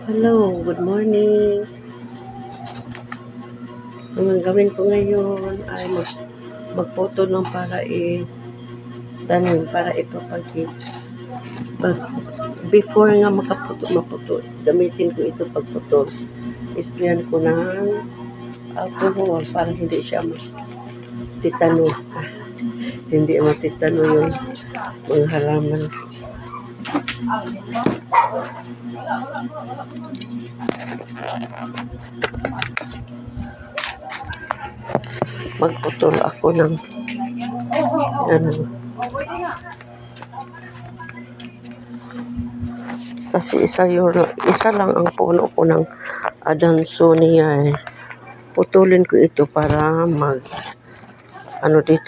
Hello, good morning. Ang gawin ko ngayon ay magphoto ng para tanim, para ipapagit. Before nga maputo, gamitin ko ito pagputol. Isprayan ko ng alcohol para hindi siya matitano. Hindi matitano yung mga halaman. Magputol ako ng kasi isa lang ang puno ko ng Adansonia. Putulin ko ito para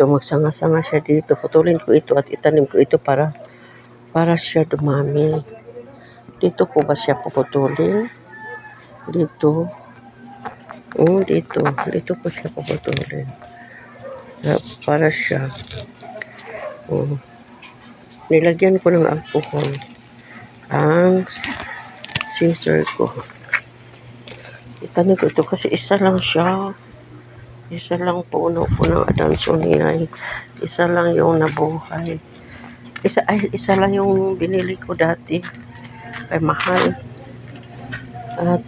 magsanga-sanga siya dito. Putulin ko ito at itanim ko ito para siya dumami. Dito ko ba siya puputulin? Dito. Dito ko siya puputulin. Para siya. Nilagyan ko ng alcohol ang scissor ko. Itanim ko ito kasi isa lang siya. Isa lang puno ko ng Adansonia. Isa lang yung nabuhay. Isa lang yung binili ko dati. Ay mahal. At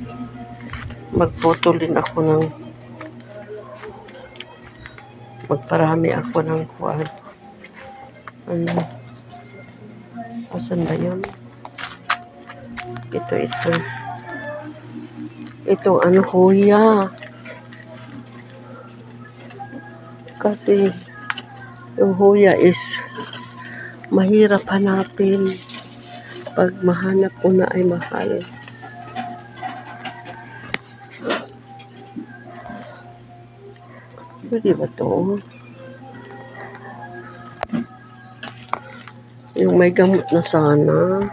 magputulin ako magparami ako ng kuwan. Asan ba yun? Itong huya. Kasi yung huya is mahirap hanapin. Pag mahanap ko na ay mahal. Pwede ba to? Yung may gamot na sana.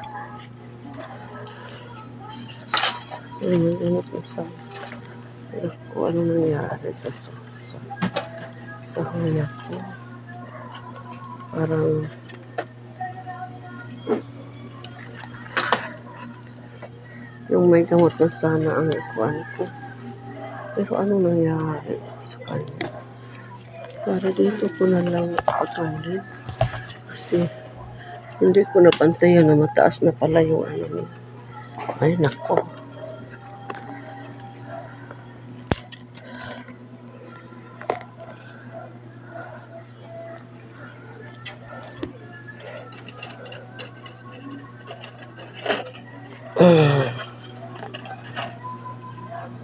Yung may gamot na sana. Kung ano nangyari sa huya ko. Parang yung may gamot na sana ang ikuan ko. Pero ano nangyari sa kanya? Para dito ko na lang putulin. Kasi hindi ko napantayan na mataas na pala yung niya. Ay, nako.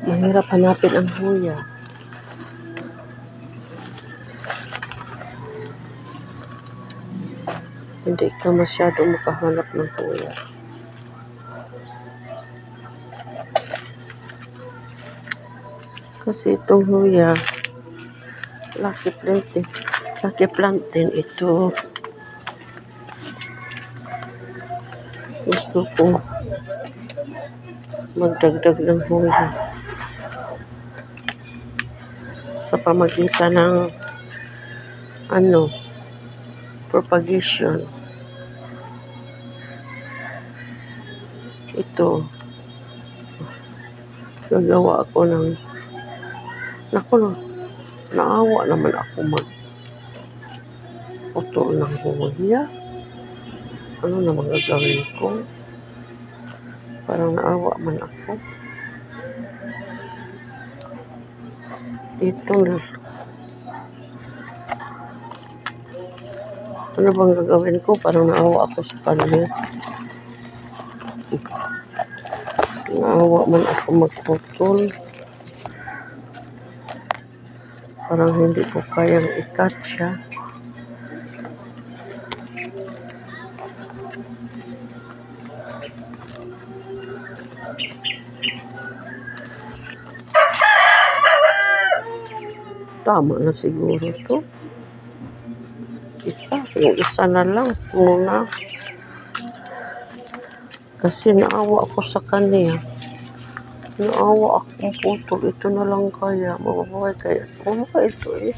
Mahirap hanapin ang huya. Hindi ka masyado makahanap ng huya. Kasi itong huya, lucky plant din ito. Gusto ko magdagdag ng huya sa pamagitan ng propagation. Ito, gagawa ako ng naawa naman ako magputol ng huya. Ano naman gagawin ko? Parang naawa man ako. Ano bang gagawin ko? Parang naawa ako sa kanya. Naawa man ako magputol. Parang hindi ko kayang ikat siya. Tama na siguro to. Yung isa na lang muna. Kasi naawa ako sa kanya. Naawa akong putol. Ito na lang kaya. Mababahay kaya. Ano ba ito eh?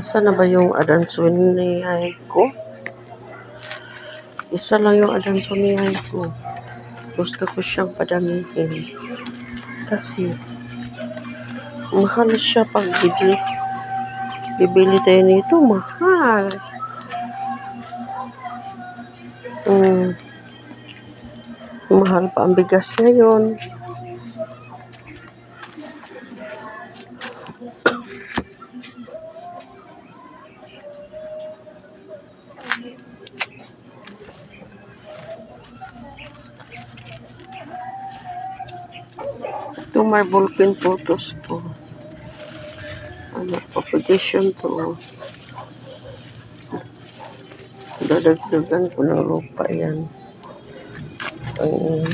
Asa na ba yung adansonihay ko? Isa lang yung adansonihay ko. Gusto ko siyang padamihin. Kasi, mahal siya pag bibili. Bibili tayo nito, mahal. Mahal pa ang bigas ngayon. Ito may ballpen photos ko. Ano, application to. Dadagdagan ko ng lupa yan. Ang